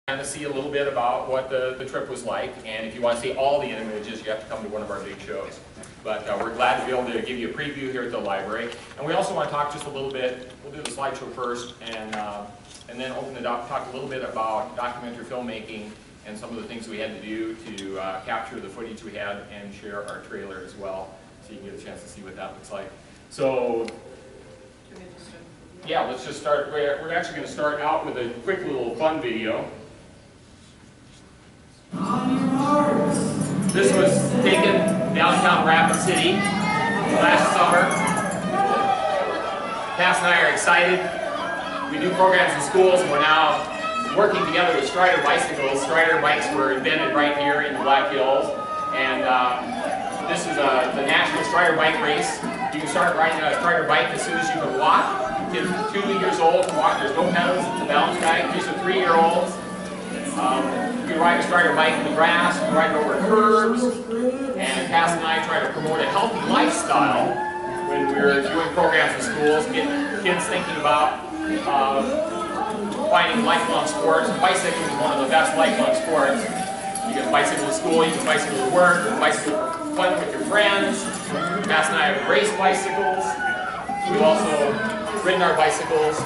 kind of see a little bit about what the trip was like, and if you want to see all the images, you have to come to one of our big shows. But we're glad to be able to give you a preview here at the library. And we also want to talk just a little bit, we'll do the slideshow first, and then open it up, talk a little bit about documentary filmmaking and some of the things we had to do to capture the footage we had and share our trailer as well, so you can get a chance to see what that looks like. So, yeah, let's just start. We're actually going to start out with a quick little fun video. This was taken downtown Rapid City last summer. Tass and I are excited. We do programs in schools, and we're now working together with Strider bicycles. Strider bikes were invented right here in the Black Hills, and this is the National Strider Bike Race. You can start riding a Strider bike as soon as you can walk. Kids 2 years old can walk. There's no pedals, it's a balance bike. These are 3-year-olds. You can ride a Strider bike in the grass, you can ride it over curbs, and Tass and I try to promote a healthy lifestyle when we're doing programs in schools, get kids thinking about finding lifelong sports. Bicycling is one of the best lifelong sports. You can bicycle to school, you can bicycle to work, you can bicycle for fun with your friends. Tass and I have raced bicycles. We've also ridden our bicycles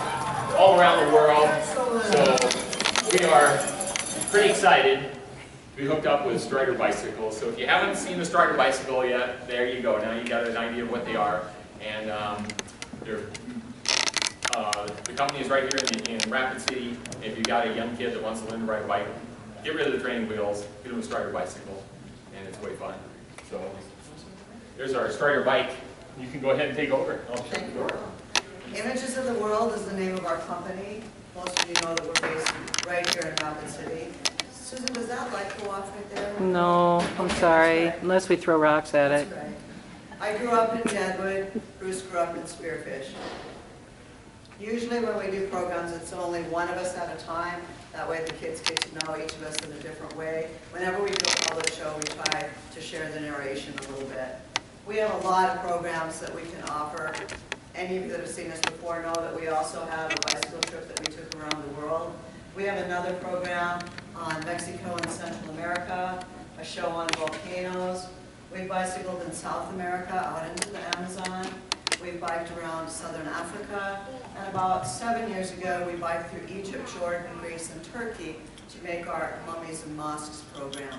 all around the world, so we are pretty excited to be hooked up with Strider bicycles. So if you haven't seen the Strider bicycle yet, there you go. Now you got an idea of what they are. And the company is right here in Rapid City. If you got a young kid that wants to learn to ride a bike, get rid of the training wheels, get them a Strider bicycle, and it's way fun. So there's our Strider bike. You can go ahead and take over. I'll shut the door. Images of the World is the name of our company. Most of you know that we're based right here in Rapid City. Susan, does that light go off right there? No, I'm sorry, Right. unless we throw rocks at it. That's right. I grew up in Deadwood. Bruce grew up in Spearfish. Usually when we do programs, it's only one of us at a time. That way the kids get to know each of us in a different way. Whenever we do a public show, we try to share the narration a little bit. We have a lot of programs that we can offer. Any of you that have seen us before know that we also have a bicycle trip that we took around the world. We have another program on Mexico and Central America, a show on volcanoes. We bicycled in South America out into the Amazon. We biked around Southern Africa. And about 7 years ago, we biked through Egypt, Jordan, Greece, and Turkey to make our Mummies and Mosques program.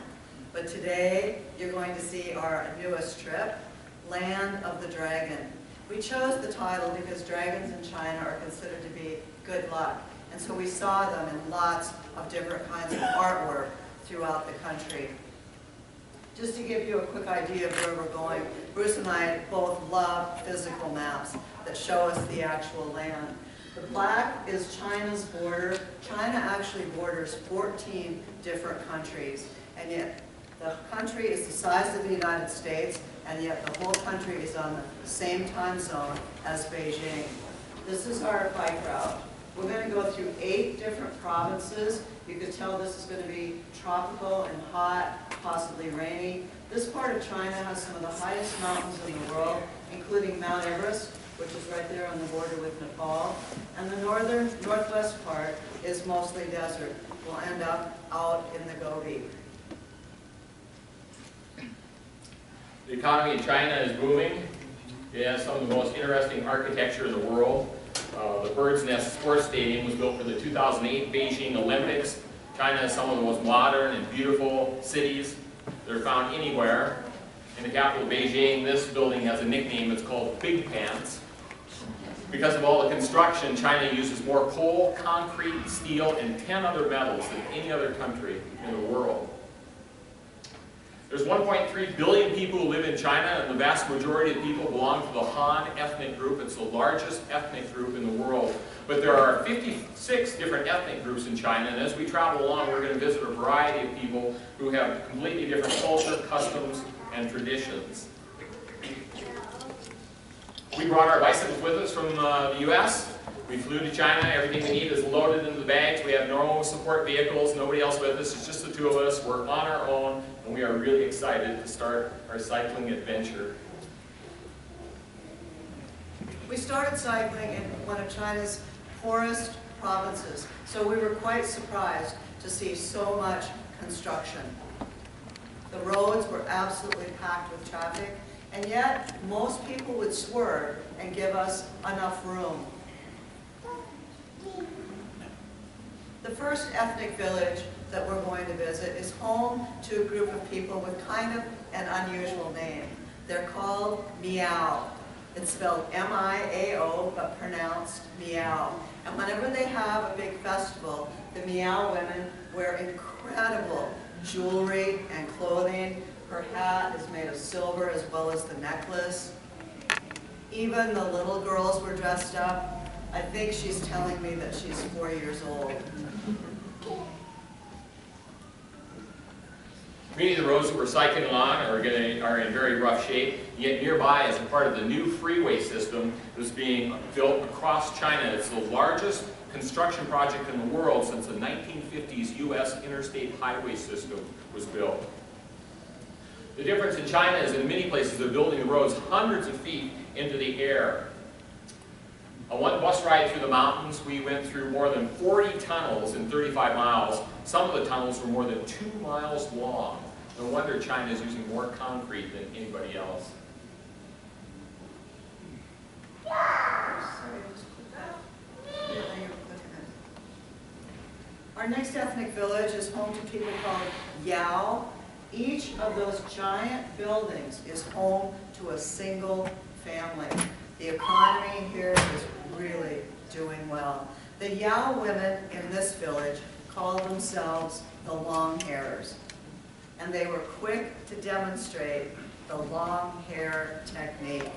But today, you're going to see our newest trip, Land of the Dragon. We chose the title because dragons in China are considered to be good luck. And so we saw them in lots of different kinds of artwork throughout the country. Just to give you a quick idea of where we're going, Bruce and I both love physical maps that show us the actual land. The black is China's border. China actually borders 14 different countries, and yet the country is the size of the United States, and yet the whole country is on the same time zone as Beijing. This is our bike route. We're going to go through 8 different provinces. You could tell this is going to be tropical and hot, possibly rainy. This part of China has some of the highest mountains in the world, including Mount Everest, which is right there on the border with Nepal. And the northwest part is mostly desert. We'll end up out in the Gobi. The economy in China is booming. It has some of the most interesting architecture in the world. The Bird's Nest Sports Stadium was built for the 2008 Beijing Olympics. China has some of the most modern and beautiful cities that are found anywhere. In the capital of Beijing, this building has a nickname. It's called Big Pants. Because of all the construction, China uses more coal, concrete, steel, and 10 other metals than any other country in the world. There's 1.3 billion people who live in China, and the vast majority of people belong to the Han ethnic group. It's the largest ethnic group in the world. But there are 56 different ethnic groups in China, and as we travel along, we're going to visit a variety of people who have completely different culture, customs, and traditions. We brought our bicycles with us from the U.S. We flew to China. Everything we need is loaded into the bags. We have no support vehicles, nobody else with us. It's just the 2 of us. We're on our own, and we are really excited to start our cycling adventure. We started cycling in one of China's poorest provinces, so we were quite surprised to see so much construction. The roads were absolutely packed with traffic, and yet most people would swerve and give us enough room. The first ethnic village that we're going to visit is home to a group of people with kind of an unusual name. They're called Miao. It's spelled M-I-A-O, but pronounced Miao. And whenever they have a big festival, the Miao women wear incredible jewelry and clothing. Her hat is made of silver as well as the necklace. Even the little girls were dressed up. I think she's telling me that she's 4 years old. Many of the roads that we're cycling along are in very rough shape, yet nearby as a part of the new freeway system that's being built across China. It's the largest construction project in the world since the 1950s U.S. interstate highway system was built. The difference in China is in many places they're building the roads hundreds of feet into the air. On one bus ride through the mountains, we went through more than 40 tunnels in 35 miles. Some of the tunnels were more than 2 miles long. No wonder China is using more concrete than anybody else. Our next ethnic village is home to people called Yao. Each of those giant buildings is home to a single family. The economy here is really doing well. The Yao women in this village call themselves the long hairs, and they were quick to demonstrate the long hair technique.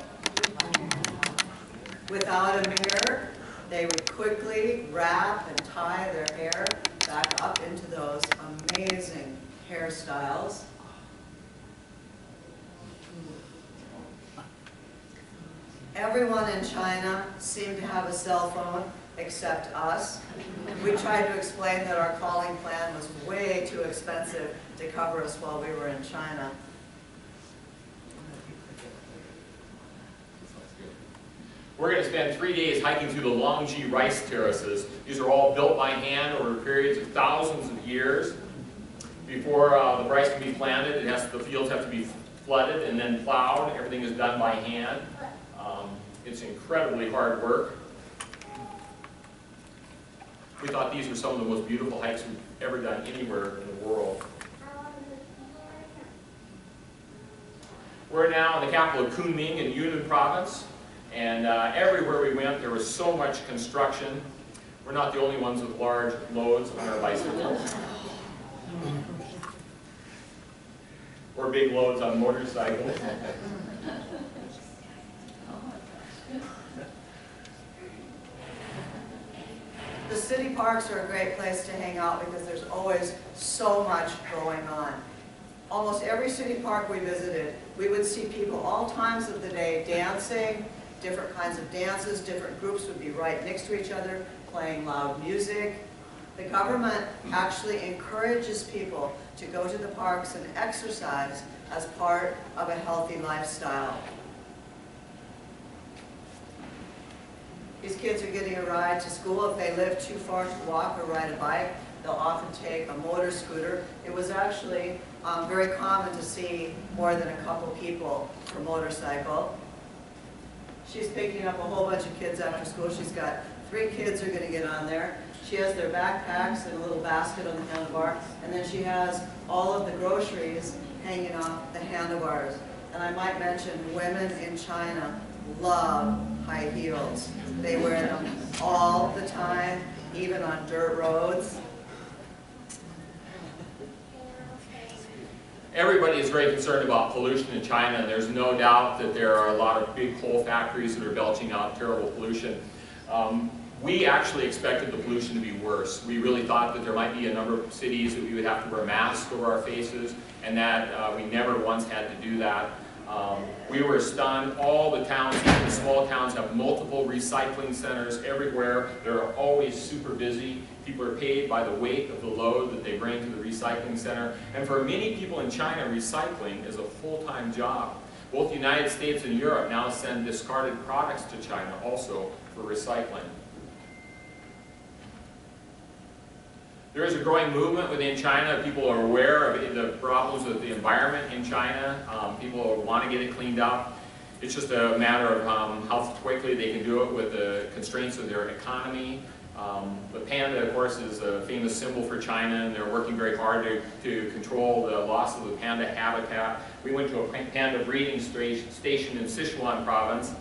Without a mirror, they would quickly wrap and tie their hair back up into those amazing hairstyles. Everyone in China seemed to have a cell phone except us. We tried to explain that our calling plan was way too expensive to cover us while we were in China. We're going to spend 3 days hiking through the Longji rice terraces. These are all built by hand over periods of thousands of years. Before the rice can be planted, the fields have to be flooded and then plowed. Everything is done by hand. It's incredibly hard work. We thought these were some of the most beautiful hikes we've ever done anywhere in the world. We're now in the capital of Kunming in Yunnan province, and everywhere we went there was so much construction. We're not the only ones with large loads on our bicycles. Or big loads on motorcycles. The city parks are a great place to hang out because there's always so much going on. Almost every city park we visited, we would see people all times of the day dancing, different kinds of dances, different groups would be right next to each other, playing loud music. The government actually encourages people to go to the parks and exercise as part of a healthy lifestyle. These kids are getting a ride to school. If they live too far to walk or ride a bike, they'll often take a motor scooter. It was actually very common to see more than a couple people per motorcycle. She's picking up a whole bunch of kids after school. She's got 3 kids who are going to get on there. She has their backpacks and a little basket on the handlebar, and then she has all of the groceries hanging off the handlebars. And I might mention women in China love high heels. They wear them all the time, even on dirt roads. Everybody is very concerned about pollution in China, and there's no doubt that there are a lot of big coal factories that are belching out terrible pollution. We actually expected the pollution to be worse. We really thought that there might be a number of cities that we would have to wear masks over our faces, and that we never once had to do that. We were stunned. All the towns, even the small towns, have multiple recycling centers everywhere. They're always super busy. People are paid by the weight of the load that they bring to the recycling center. And for many people in China, recycling is a full-time job. Both the United States and Europe now send discarded products to China also for recycling. There is a growing movement within China. People are aware of the problems with the environment in China. People want to get it cleaned up. It's just a matter of how quickly they can do it with the constraints of their economy. The panda, of course, is a famous symbol for China, and they're working very hard to control the loss of the panda habitat. We went to a panda breeding station in Sichuan province.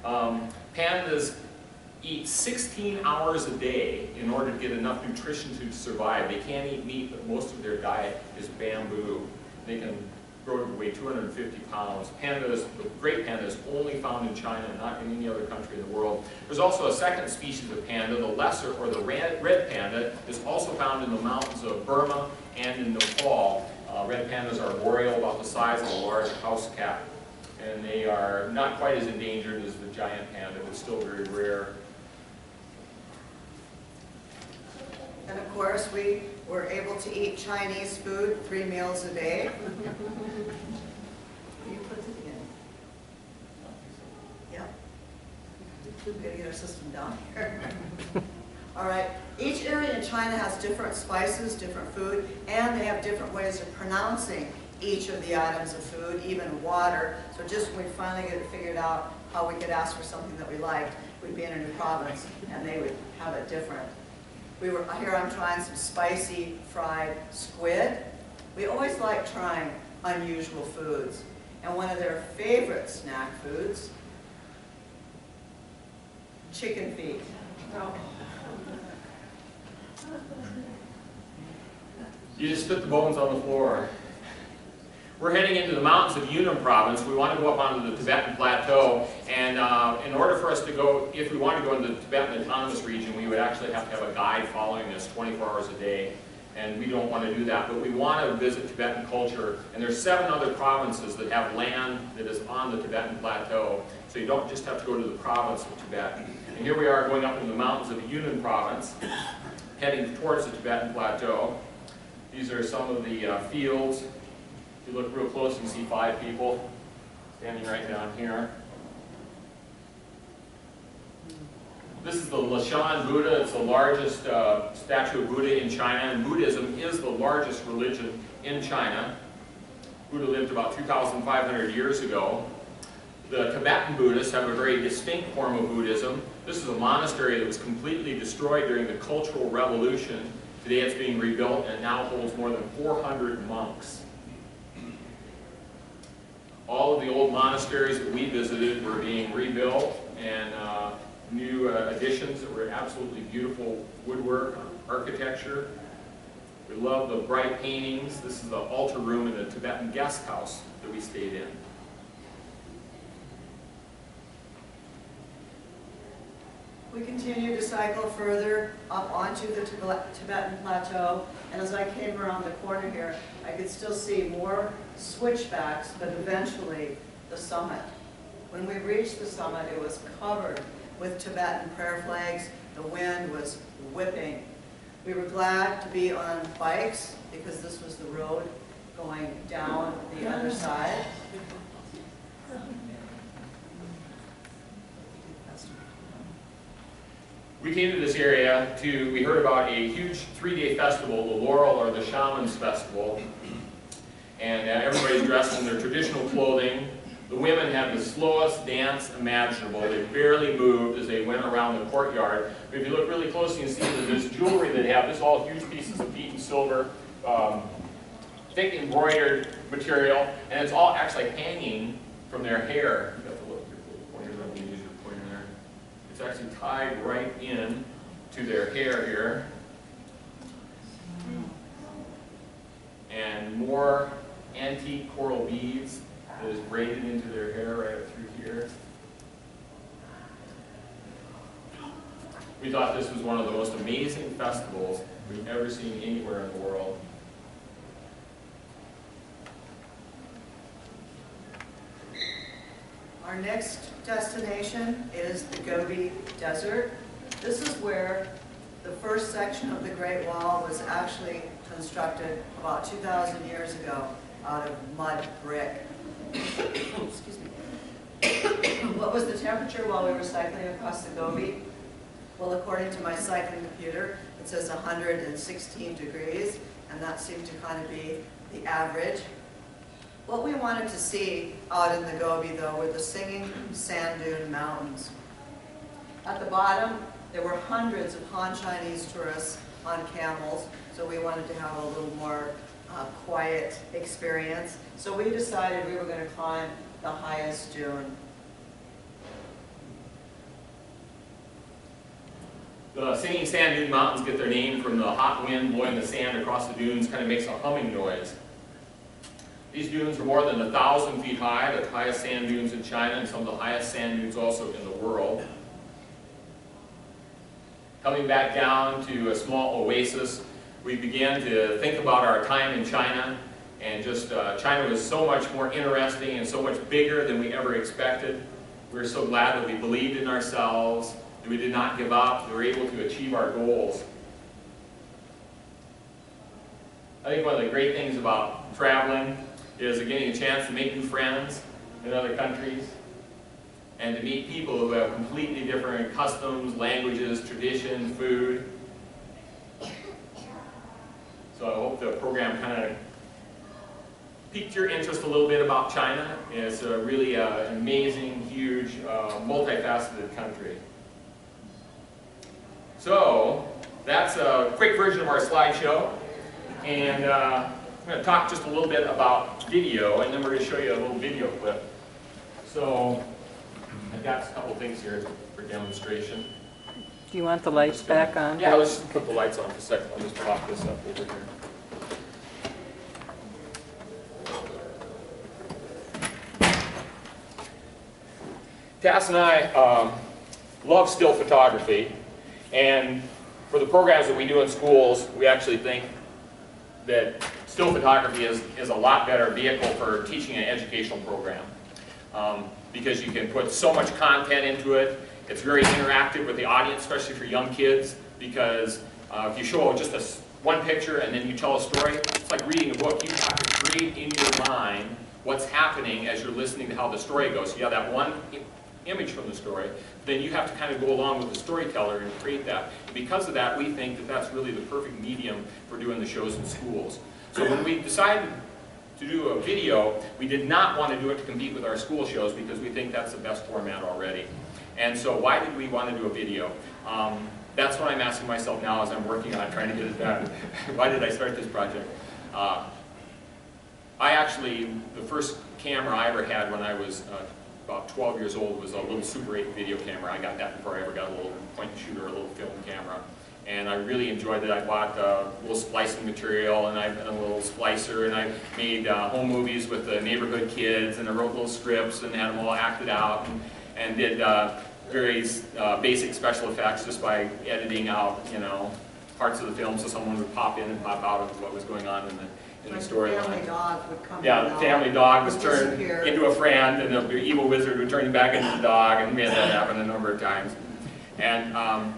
Pandas eat 16 hours a day in order to get enough nutrition to survive. They can't eat meat, but most of their diet is bamboo. They can grow to weigh 250 pounds. Pandas, the great panda, is only found in China, not in any other country in the world. There's also a second species of panda, the lesser or the red panda, is also found in the mountains of Burma and in Nepal. Red pandas are boreal, about the size of a large house cat, and they are not quite as endangered as the giant panda, but still very rare. And of course, we were able to eat Chinese food 3 meals a day. You put it in. Yeah. We gotta get our system down here. All right. Each area in China has different spices, different food, and they have different ways of pronouncing each of the items of food, even water. So just when we finally get it figured out how we could ask for something that we liked, we'd be in a new province, and they would have it different. Here I'm trying some spicy fried squid. We always like trying unusual foods. And one of their favorite snack foods, chicken feet. You just spit the bones on the floor. We're heading into the mountains of Yunnan province. We want to go up onto the Tibetan Plateau, and in order for us to go, if we want to go into the Tibetan Autonomous Region, we would actually have to have a guide following us 24 hours a day, and we don't want to do that. But we want to visit Tibetan culture, and there's 7 other provinces that have land that is on the Tibetan Plateau, so you don't just have to go to the province of Tibet. And here we are going up into the mountains of Yunnan province, heading towards the Tibetan Plateau. These are some of the fields. If you look real close, you can see 5 people standing right down here. This is the Lashan Buddha. It's the largest statue of Buddha in China, and Buddhism is the largest religion in China. Buddha lived about 2,500 years ago. The Tibetan Buddhists have a very distinct form of Buddhism. This is a monastery that was completely destroyed during the Cultural Revolution. Today it's being rebuilt, and it now holds more than 400 monks. All of the old monasteries that we visited were being rebuilt, and new additions that were absolutely beautiful woodwork, architecture. We love the bright paintings. This is the altar room in the Tibetan guest house that we stayed in. We continue to cycle further up onto the Tibetan Plateau, and as I came around the corner here, I could still see more switchbacks, but eventually the summit. When we reached the summit, it was covered with Tibetan prayer flags. The wind was whipping. We were glad to be on bikes because this was the road going down the other side. We came to this area we heard about a huge 3-day festival, the Laurel or the Shaman's Festival. And everybody's dressed in their traditional clothing. The women had the slowest dance imaginable. They barely moved as they went around the courtyard. But if you look really closely, you see that this jewelry they have, this is all huge pieces of beaten silver, thick embroidered material, and it's all actually hanging from their hair. You have to look at your pointer, let me use your pointer there. It's actually tied right in to their hair here. And more antique coral beads that is braided into their hair right up through here. We thought this was one of the most amazing festivals we've ever seen anywhere in the world. Our next destination is the Gobi Desert. This is where the first section of the Great Wall was actually constructed about 2,000 years ago out of mud brick. Excuse me. What was the temperature while we were cycling across the Gobi? Well, according to my cycling computer, it says 116 degrees, and that seemed to kind of be the average. What we wanted to see out in the Gobi, though, were the singing sand dune mountains. At the bottom, there were hundreds of Han Chinese tourists on camels, so we wanted to have a little more quiet experience. So we decided we were going to climb the highest dune. The singing sand dune mountains get their name from the hot wind blowing the sand across the dunes, kind of makes a humming noise. These dunes are more than 1,000 feet high, the highest sand dunes in China and some of the highest sand dunes also in the world. Coming back down to a small oasis, we began to think about our time in China, and just China was so much more interesting and so much bigger than we ever expected. We were so glad that we believed in ourselves, that we did not give up, we were able to achieve our goals. I think one of the great things about traveling is getting a chance to make new friends in other countries and to meet people who have completely different customs, languages, traditions, food. So I hope the program kind of piqued your interest a little bit about China. It's a really an amazing, huge, multifaceted country. So that's a quick version of our slideshow, and I'm going to talk just a little bit about video, and then we're going to show you a little video clip. So I've got a couple things here for demonstration. Do you want the lights back on? Yeah, let's just put the lights on for a second. I'll just pop this up over here. Tass and I love still photography, and for the programs that we do in schools, we actually think that still photography is a lot better vehicle for teaching an educational program, because you can put so much content into it. It's very interactive with the audience, especially for young kids, because if you show just one picture and then you tell a story, it's like reading a book. You have to create in your mind what's happening as you're listening to how the story goes. So you have that one image from the story, then you have to kind of go along with the storyteller and create that. And because of that, we think that that's really the perfect medium for doing the shows in schools. So when we decided to do a video, we did not want to do it to compete with our school shows, because we think that's the best format already. And so why did we want to do a video? That's what I'm asking myself now as I'm working on trying to get it done. Why did I start this project? The first camera I ever had when I was about 12 years old was a little Super 8 video camera. I got that before I ever got a little point and shoot or a little film camera. And I really enjoyed it. I bought a little splicing material, and a little splicer, and I made home movies with the neighborhood kids, and I wrote little scripts and had them all acted out, and did very basic special effects just by editing out, parts of the film so someone would pop in and pop out of what was going on in the storyline. The family dog would come Yeah, the family dog was turned disappear into a friend, and the evil wizard would turn him back into the dog, and we had that happen a number of times. And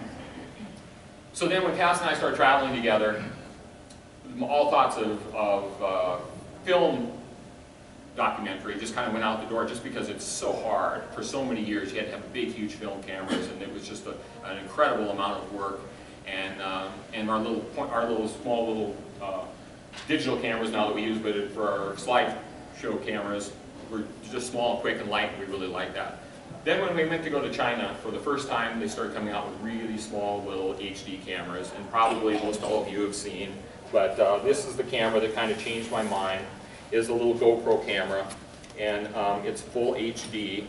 so then when Tass and I started traveling together, all thoughts of film documentary just kind of went out the door, just because it's so hard. For so many years you had to have big, huge film cameras, and it was just an incredible amount of work. And our small digital cameras now that we use, but for our slideshow cameras, were just small and quick and light, and we really like that. Then when we went to go to China, for the first time, they started coming out with really small little HD cameras, and probably most all of you have seen, but this is the camera that kind of changed my mind. Is a little GoPro camera, and it's full HD.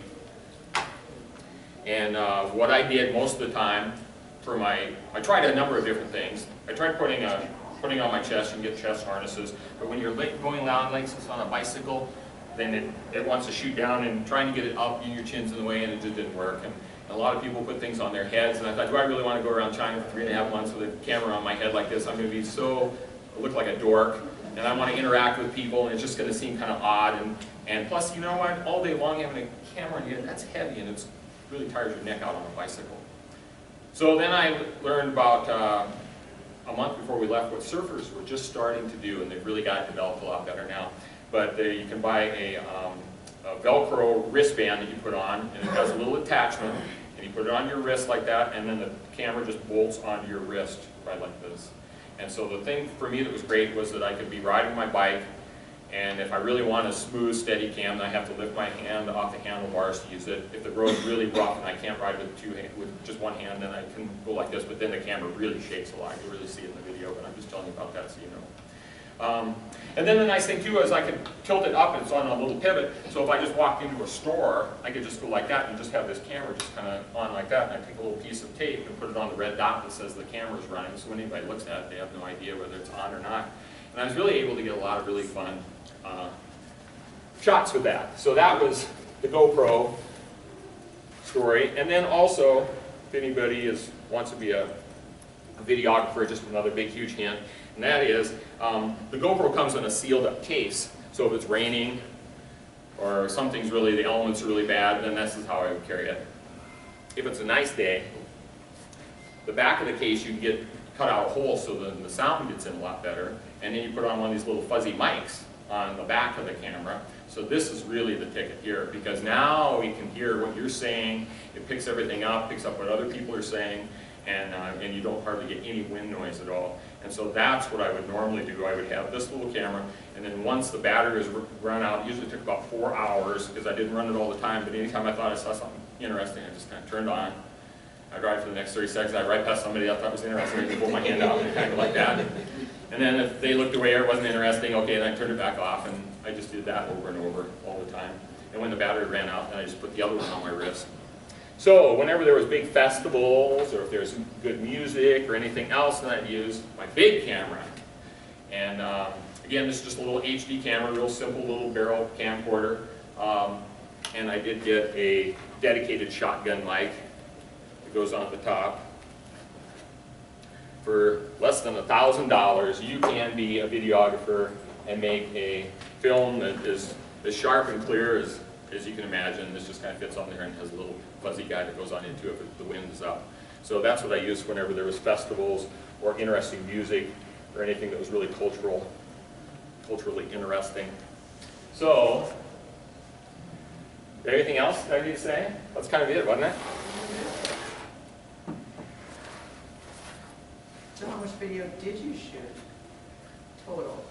And what I did most of the time for I tried a number of different things. I tried putting on my chest and get chest harnesses, but when you're going down like this on a bicycle, then it wants to shoot down, and trying to get it up, and your chin's in the way, and it just didn't work. And a lot of people put things on their heads, and I thought, do I really want to go around China for 3.5 months with a camera on my head like this? I'm going to be look like a dork, and I want to interact with people, and it's just going to seem kind of odd. And plus, you know what? All day long having a camera on your head, that's heavy, and it really tires your neck out on a bicycle. So then I learned about a month before we left what surfers were just starting to do, and they've really got it developed a lot better now. But you can buy a Velcro wristband that you put on, and it has a little attachment, and You put it on your wrist like that, and then the camera just bolts onto your wrist right like this. And so the thing for me that was great was that I could be riding my bike, and if I really want a smooth, steady cam, then I have to lift my hand off the handlebars to use it. If the road's really rough and I can't ride with just one hand, then I can go like this, but then the camera really shakes a lot. You'll really see it in the video, but I'm just telling you about that so you know. And then the nice thing too is I could tilt it up, and it's on a little pivot, so if I just walked into a store, I could just go like that and just have this camera just kind of on like that, and I take a little piece of tape and put it on the red dot that says the camera's running, so when anybody looks at it, they have no idea whether it's on or not. And I was really able to get a lot of really fun shots with that. So that was the GoPro story. And then also, if anybody wants to be a videographer, just another big huge hint, and that is the GoPro comes in a sealed up case. So if it's raining or something's really, the elements are really bad, then this is how I would carry it. If it's a nice day, the back of the case you can get cut out a hole so that the sound gets in a lot better, and then you put on one of these little fuzzy mics on the back of the camera. So this is really the ticket here, because now we can hear what you're saying. It picks everything up, picks up what other people are saying, and you don't hardly get any wind noise at all. And so that's what I would normally do. I would have this little camera, and then once the battery is run out, it usually took about 4 hours, because I didn't run it all the time, but anytime I thought I saw something interesting, I just kind of turned on. I'd ride for the next 30 seconds, I'd ride past somebody I thought was interesting, I'd pull my hand out and kind of like that. And then if they looked away or it wasn't interesting, okay, then I turned it back off, and I just did that over and over all the time. And when the battery ran out, then I just put the other one on my wrist. So whenever there was big festivals, or if there's good music or anything else, then I'd use my big camera. And again, this is just a little HD camera, real simple little barrel camcorder. And I did get a dedicated shotgun mic that goes on the top. For less than $1,000, you can be a videographer and make a film that is as sharp and clear as you can imagine. This just kind of fits on there and has a little fuzzy guy that goes on into it if the wind is up. So that's what I used whenever there was festivals or interesting music or anything that was really culturally interesting. So, anything else that I need to say? That's kind of it, wasn't it? So how much video did you shoot total?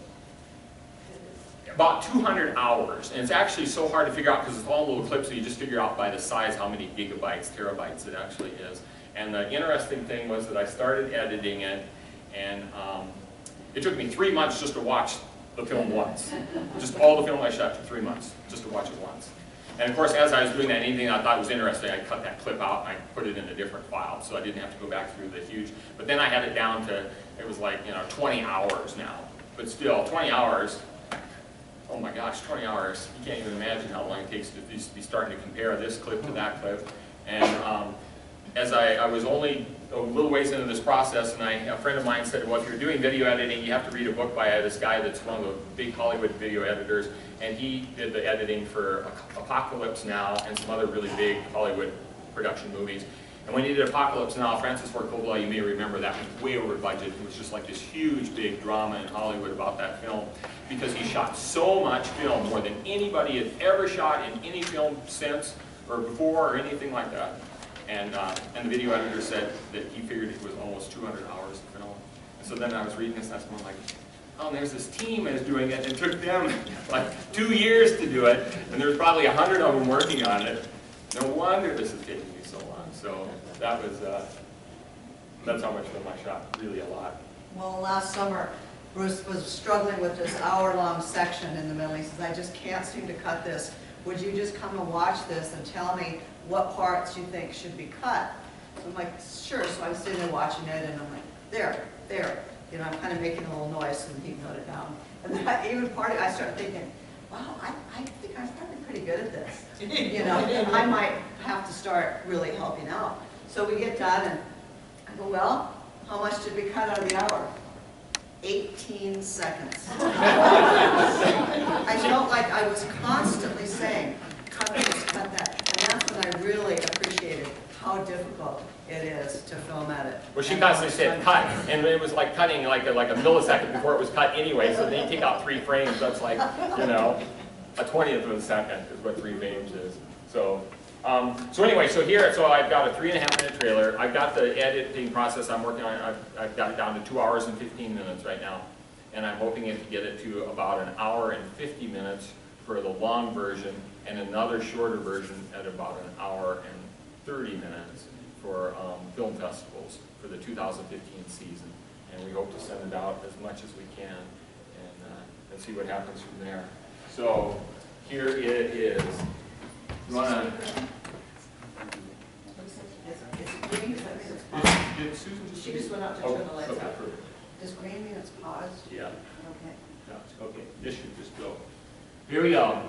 About 200 hours, and it's actually so hard to figure out because it's all little clips, so you just figure out by the size how many gigabytes, terabytes it actually is. And the interesting thing was that I started editing it, and it took me 3 months just to watch the film once. Just all the film I shot took 3 months just to watch it once. And of course, as I was doing that, anything I thought was interesting, I cut that clip out and I put it in a different file, so I didn't have to go back through the huge. But then I had it down to, it was like, 20 hours now. But still, 20 hours. Oh my gosh, 20 hours. You can't even imagine how long it takes to be starting to compare this clip to that clip. And as I was only a little ways into this process, and a friend of mine said, well, if you're doing video editing, you have to read a book by this guy that's one of the big Hollywood video editors, and he did the editing for Apocalypse Now and some other really big Hollywood production movies. And when he did Apocalypse Now, Francis Ford Coppola, you may remember that was way over budget. It was just like this huge big drama in Hollywood about that film, because he shot so much film, more than anybody had ever shot in any film since or before or anything like that. And the video editor said that he figured it was almost 200 hours of film. And so then I was reading this, and I was like, oh, and there's this team that's doing it, and it took them like 2 years to do it, and there's probably 100 of them working on it. No wonder this is taking me so long. So that was, that's how much film I shot, really a lot. Well, last summer, Bruce was struggling with this hour-long section in the middle. He says, I just can't seem to cut this. Would you just come and watch this and tell me what parts you think should be cut? So I'm like, sure. So I'm sitting there watching it, and I'm like, there. I'm kind of making a little noise, and he noted it down. And then I started thinking, wow, I think I'm probably pretty good at this. I might have to start really helping out. So we get done, and I go, well, how much did we cut out of the hour? 18 seconds. I felt like I was constantly saying, cut this, cut that. And that's when I really appreciated how difficult it is to film edit. Well, she constantly said cut, and it was like cutting like a millisecond before it was cut anyway, so then you take out 3 frames, that's like, a 20th of a second is what 3 frames is. So So anyway, so I've got a 3.5-minute trailer. I've got the editing process I'm working on. I've got it down to 2 hours and 15 minutes right now. And I'm hoping to get it to about 1 hour and 50 minutes for the long version, and another shorter version at about 1 hour and 30 minutes for film festivals for the 2015 season. And we hope to send it out as much as we can and see what happens from there. So here it is. You want to... Did Susan just... She just went out to turn the lights okay, out. perfect. Does green mean it's paused? Yeah. Okay. Okay, this should just go. Here we go.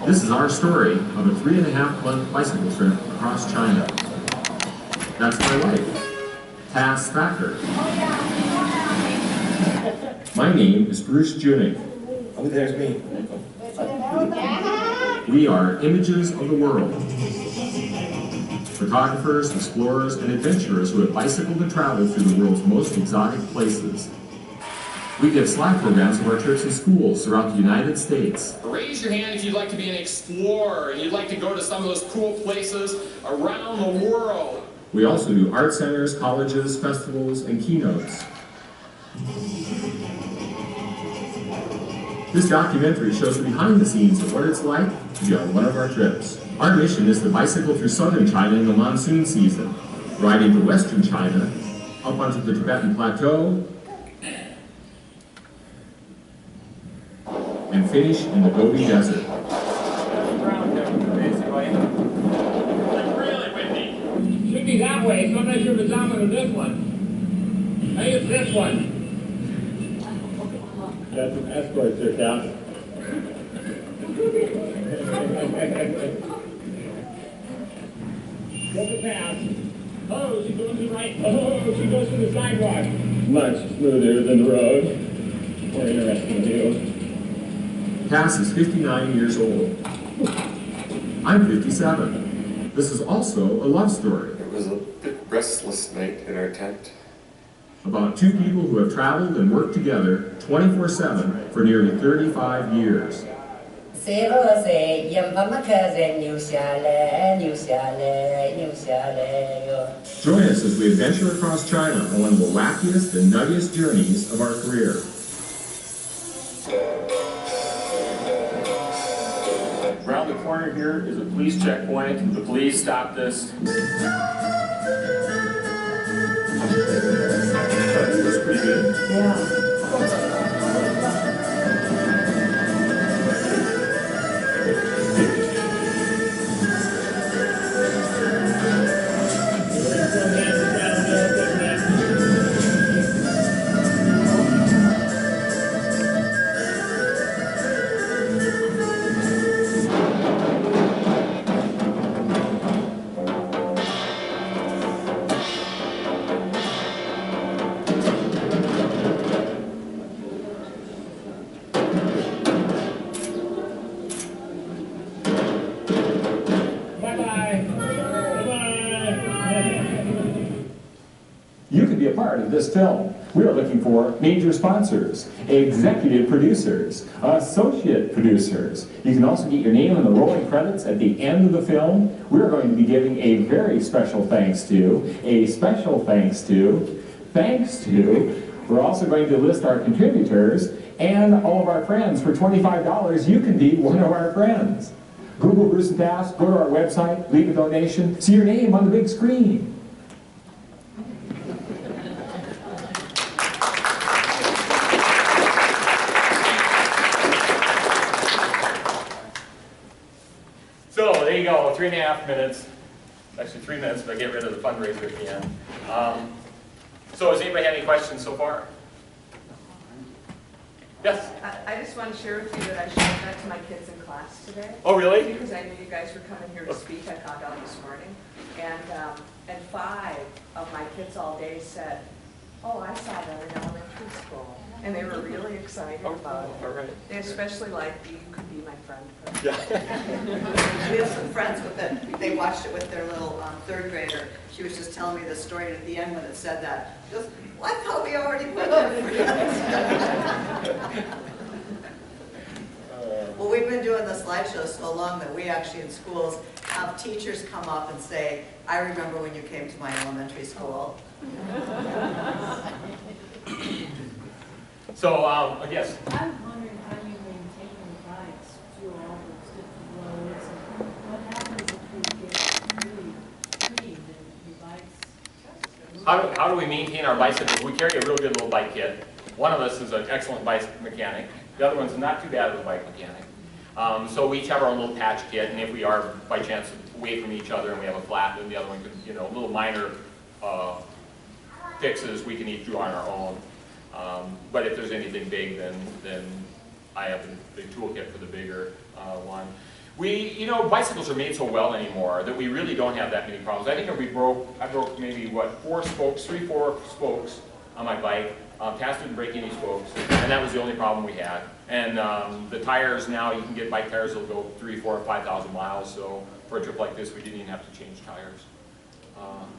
This is our story of a 3.5-month bicycle trip across China. That's my wife, Tass Thacker. My name is Bruce Junig. Oh, there's me. We are images of the world. Photographers, explorers, and adventurers who have bicycled and traveled through the world's most exotic places. We give Slack programs of our trips in schools throughout the United States. Raise your hand if you'd like to be an explorer and you'd like to go to some of those cool places around the world. We also do art centers, colleges, festivals, and keynotes. This documentary shows the behind the scenes of what it's like to be on one of our trips. Our mission is to bicycle through southern China in the monsoon season, ride into western China, up onto the Tibetan Plateau, and finish in the Gobi Desert. It's really windy. Should be that way, so I'm not sure if it's that one or this one. I think it's this one. That's an escort there, Cal. Get the pass. Oh, she goes to the right. Oh, she goes to the sidewalk. Much smoother than the road. More interesting view. Tass is 59 years old. I'm 57. This is also a love story. It was a bit restless night in our tent. About two people who have traveled and worked together 24/7 for nearly 35 years. Join us as we adventure across China on one of the wackiest and nuttiest journeys of our career. Around the corner here is a police checkpoint. The police stopped us. That was pretty good. Yeah. You can be a part of this film. We are looking for major sponsors, executive producers, associate producers. You can also get your name in the rolling credits at the end of the film. We're going to be giving a very special thanks to, we're also going to list our contributors and all of our friends. For $25, you can be one of our friends. Google Bruce and Tass, go to our website, leave a donation, see your name on the big screen. So there you go, 3.5 minutes. Actually 3 minutes if I get rid of the fundraiser at the end. So does anybody have any questions so far? Yes? I just want to share with you that I showed that to my kids in class today. Oh, really? Because I knew you guys were coming here to speak, I found out this morning. And 5 of my kids all day said, oh, I saw that in elementary school. And they were really excited about it. All right. They especially liked you could be my friend. We have some friends with it. They watched it with their little third grader. She was just telling me the story, and at the end when it said that, she goes, well, I thought we already put that. Well, we've been doing the slideshow so long that we actually in schools have teachers come up and say, I remember when you came to my elementary school. So, yes. I was wondering how you maintain the bikes through all those different roads, and what happens if you get really creamed and your bikes? How do we maintain our bicycles? We carry a real good little bike kit. One of us is an excellent bike mechanic. The other one's not too bad of a bike mechanic. So we each have our own little patch kit, and if we are, by chance, away from each other and we have a flat, then the other one can, little minor fixes we can each do on our own. But if there's anything big, then I have the toolkit for the bigger one. Bicycles are made so well anymore that we really don't have that many problems. I think if I broke maybe, 4 spokes on my bike. Tass didn't break any spokes, and that was the only problem we had. And the tires now, you can get bike tires that'll go 3,000, 4,000, 5,000 miles, so for a trip like this, we didn't even have to change tires.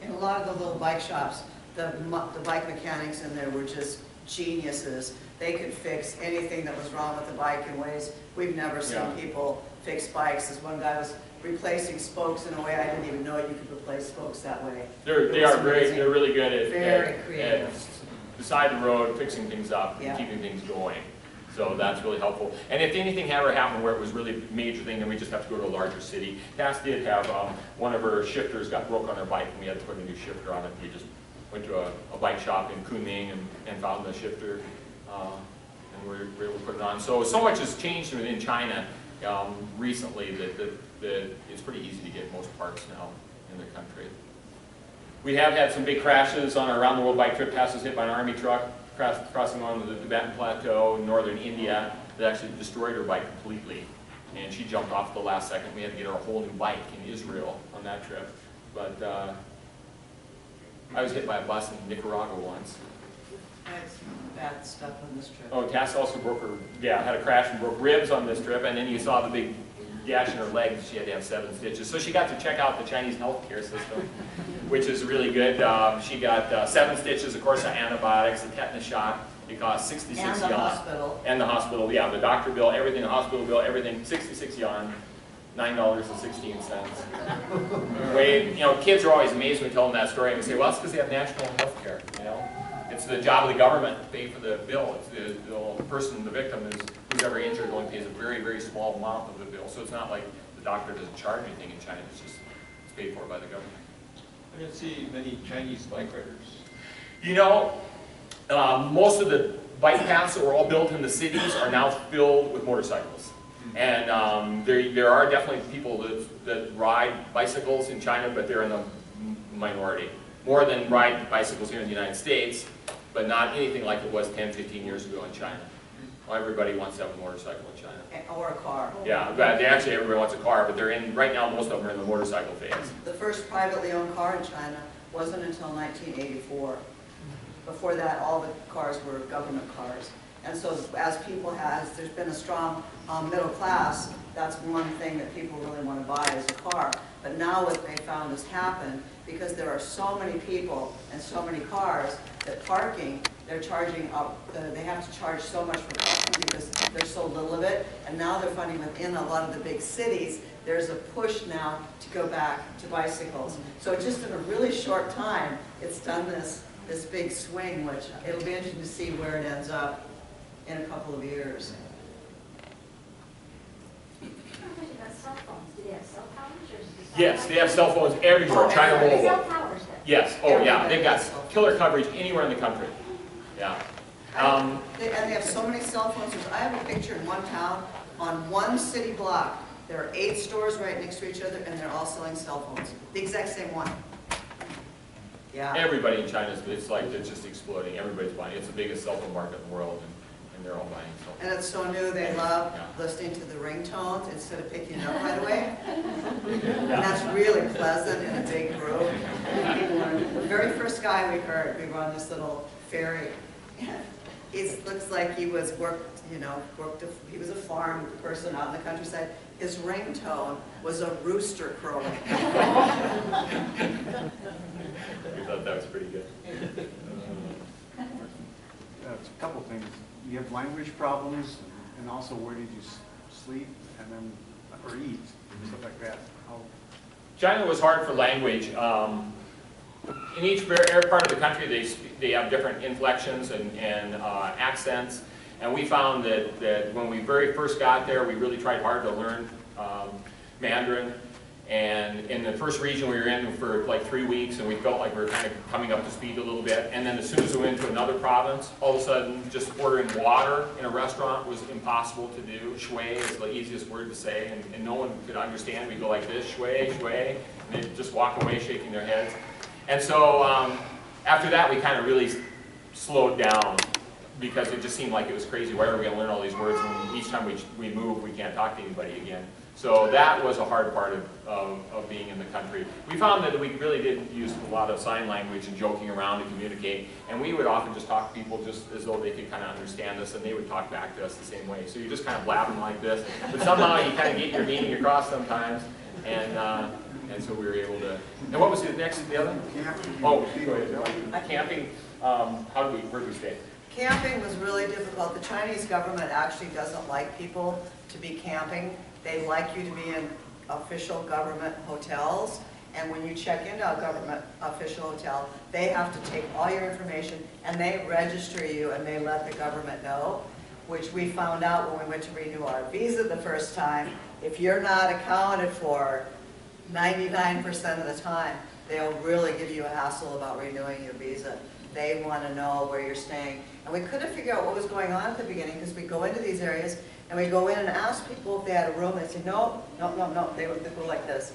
In a lot of the little bike shops, the bike mechanics in there were just geniuses. They could fix anything that was wrong with the bike in ways we've never seen people fix bikes. This one guy was replacing spokes in a way I didn't even know you could replace spokes that way. They are great. They're really good creative. at beside the road, fixing things up, and keeping things going. So that's really helpful. And if anything ever happened where it was really a major thing, then we just have to go to a larger city. Tass did have one of her shifters broke on her bike, and we had to put a new shifter on it. We just went to a bike shop in Kunming and found the shifter, and we were able to put it on. So much has changed in China recently that it's pretty easy to get most parts now in the country. We have had some big crashes on our around-the-world bike trip. Tass was hit by an army truck crossing on the Tibetan Plateau in northern India that actually destroyed her bike completely. And she jumped off at the last second. We had to get her a whole new bike in Israel on that trip. But I was hit by a bus in Nicaragua once. That's bad stuff on this trip. Oh, Tass also had a crash and broke ribs on this trip. And then you saw the big gash in her leg. She had to have 7 stitches. So she got to check out the Chinese healthcare system, which is really good. She got 7 stitches, of course, antibiotics, a tetanus shot. It cost 66 yuan. And the hospital. And the hospital, yeah, the doctor bill, everything, the hospital bill, everything, 66 yuan, $9.16. Kids are always amazed when we tell them that story, and we say, well, that's because they have national health care, It's the job of the government to pay for the bill. It's the person, the victim, who's ever injured only pays a very, very small amount of the bill. So it's not like the doctor doesn't charge anything in China. It's paid for by the government. I didn't see many Chinese bike riders. Most of the bike paths that were all built in the cities are now filled with motorcycles. And there are definitely people that ride bicycles in China, but they're in the minority. More than ride bicycles here in the United States, but not anything like it was 10, 15 years ago in China. Well, everybody wants to have a motorcycle in China. Or a car. Yeah, but everybody wants a car, but right now most of them are in the motorcycle phase. The first privately owned car in China wasn't until 1984. Before that, all the cars were government cars. And so as there's been a strong middle class, that's one thing that people really want to buy is a car. But now what they found has happened, because there are so many people and so many cars, that parking, they're charging up, they have to charge so much for parking because there's so little of it. And now they're finding within a lot of the big cities, there's a push now to go back to bicycles. So just in a really short time, it's done this big swing, which it'll be interesting to see where it ends up in a couple of years. Cell phones. Do they have cell towers or is it just Yes, they have cell phones everywhere. China Mobile. cell towers then? Yes. Oh, yeah. They've got killer coverage anywhere in the country. Yeah. And they have so many cell phones. I have a picture in one town on one city block. There are 8 stores right next to each other, and they're all selling cell phones. The exact same one. Yeah. Everybody in China, it's just exploding. Everybody's buying. It's the biggest cell phone market in the world, and they're all buying cell phones. And it's so new, they love listening to the ringtones instead of picking it up right away. And that's really pleasant in a big group. The very first guy we heard, we were on this little ferry. looks like he was he was a farm person out in the countryside. His ringtone was a rooster crowing. We thought that was pretty good. It's a couple things. You have language problems, and also where did you sleep, and then or eat, stuff like that. How? China was hard for language. In each part of the country, they have different inflections and accents. And we found that when we very first got there, we really tried hard to learn Mandarin. And in the first region we were in for like 3 weeks, and we felt like we were kind of coming up to speed a little bit. And then as soon as we went to another province, all of a sudden just ordering water in a restaurant was impossible to do. Shui is the easiest word to say, and no one could understand. We'd go like this, shui, shui, and they'd just walk away shaking their heads. And so after that, we kind of really slowed down because it just seemed like it was crazy. Why are we going to learn all these words when each time we move, we can't talk to anybody again? So that was a hard part of being in the country. We found that we really did use a lot of sign language and joking around to communicate, and we would often just talk to people just as though they could kind of understand us, and they would talk back to us the same way. So you just kind of blabbing like this, but somehow you kind of get your meaning across sometimes, and so we were able to. And what was the other? Oh, go ahead. Camping. Where do we stay? Camping was really difficult. The Chinese government actually doesn't like people to be camping. They like you to be in official government hotels, and when you check into a government official hotel, they have to take all your information and they register you and they let the government know, which we found out when we went to renew our visa the first time. If you're not accounted for 99% of the time, they'll really give you a hassle about renewing your visa. They want to know where you're staying. And we couldn't figure out what was going on at the beginning because we go into these areas and we go in and ask people if they had a room. They say, no, no, no, no. They would go like this.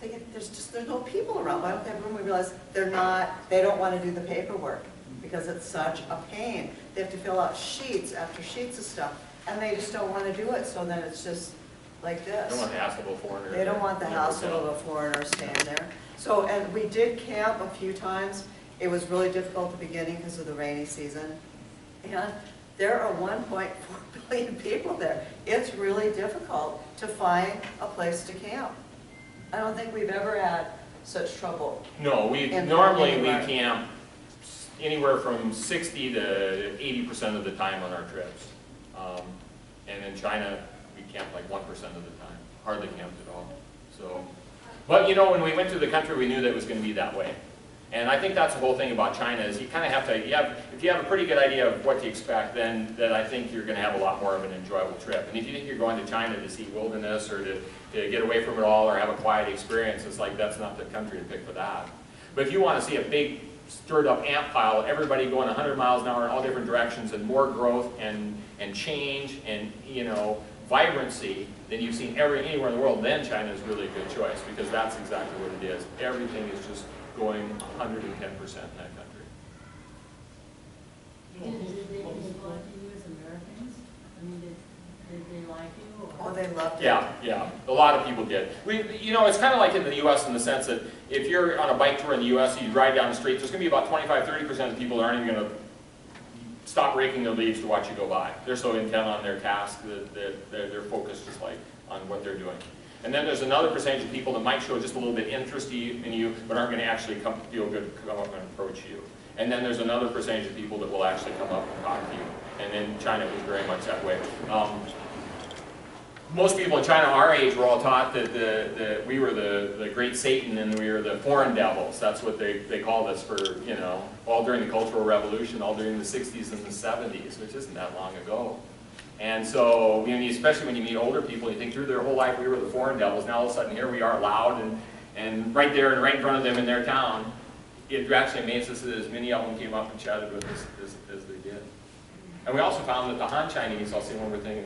There's no people around. Why don't they have a room? We realize they don't want to do the paperwork because it's such a pain. They have to fill out sheets after sheets of stuff, and they just don't want to do it. So then it's just like this. They don't want the hassle of a foreigner. They don't want the hassle of a foreigner staying there. So, and we did camp a few times. It was really difficult at the beginning because of the rainy season. And there are 1.4 billion people there. It's really difficult to find a place to camp. I don't think we've ever had such trouble. No, normally we camp anywhere from 60 to 80% of the time on our trips. And in China, we camped like 1% of the time. Hardly camped at all. So, but you know, when we went to the country, we knew that it was going to be that way. And I think that's the whole thing about China is you kind of have to, if you have a pretty good idea of what to expect, then I think you're going to have a lot more of an enjoyable trip. And if you think you're going to China to see wilderness or to get away from it all or have a quiet experience, it's like that's not the country to pick for that. But if you want to see a big stirred up ant pile, everybody going 100 miles an hour in all different directions and more growth and change and, you know, vibrancy than you've seen anywhere in the world, then China is really a good choice because that's exactly what it is. Everything is just going 110% in that country. Did they respond to you as Americans? I mean, did they like you? Or? Oh, they loved it. Yeah. A lot of people did. You know, it's kind of like in the U.S. in the sense that if you're on a bike tour in the U.S. and you ride down the street, there's going to be about 25-30% of the people that aren't even going to stop raking their leaves to watch you go by. They're so intent on their task that they're focused just like on what they're doing. And then there's another percentage of people that might show just a little bit interest in you, but aren't going to actually feel good to come up and approach you. And then there's another percentage of people that will actually come up and talk to you. And in China, it was very much that way. Most people in China our age were all taught that we were the great Satan and we were the foreign devils. That's what they called us for, you know, all during the Cultural Revolution, all during the 60s and the 70s, which isn't that long ago. And so, you know, especially when you meet older people, you think through their whole life we were the foreign devils. Now all of a sudden here we are loud and right there and right in front of them in their town. It actually amazes us that as many of them came up and chatted with us as they did. And we also found that the Han Chinese, I'll say one more thing,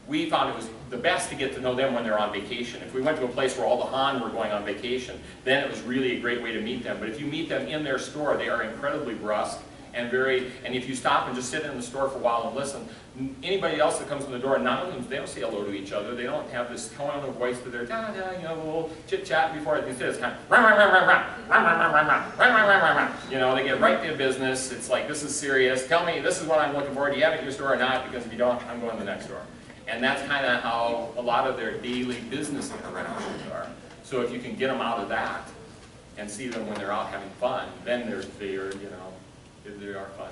we found it was the best to get to know them when they're on vacation. If we went to a place where all the Han were going on vacation, then it was really a great way to meet them. But if you meet them in their store, they are incredibly brusque and if you stop and just sit in the store for a while and listen, anybody else that comes in the door, none of them, they don't say hello to each other. They don't have this tone of voice that they're, you know, a little chit-chat before it. Instead, it's kind of, you know, they get right to business. It's like, this is serious. Tell me, this is what I'm looking for. Do you have it in your store or not? Because if you don't, I'm going to the next store. And that's kind of how a lot of their daily business interactions are. So if you can get them out of that and see them when they're out having fun, then they are fun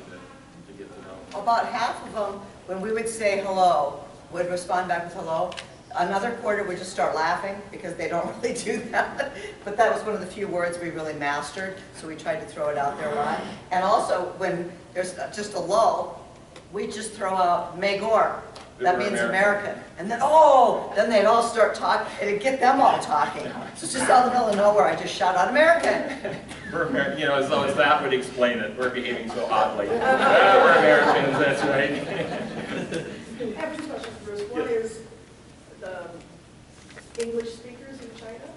to get to know. About half of them, when we would say hello, would respond back with hello. Another quarter would just start laughing because they don't really do that. But that was one of the few words we really mastered, so we tried to throw it out there a lot. And also, when there's just a lull, we just throw out Megor. That means American. And then, then they'd all start talking. It'd get them all talking. So it's just out in the middle of nowhere, I just shout out American. We're American, you know, as though as that would explain it. We're behaving so oddly. We're Americans, that's right. I have two questions, Bruce. One is the English speakers in China,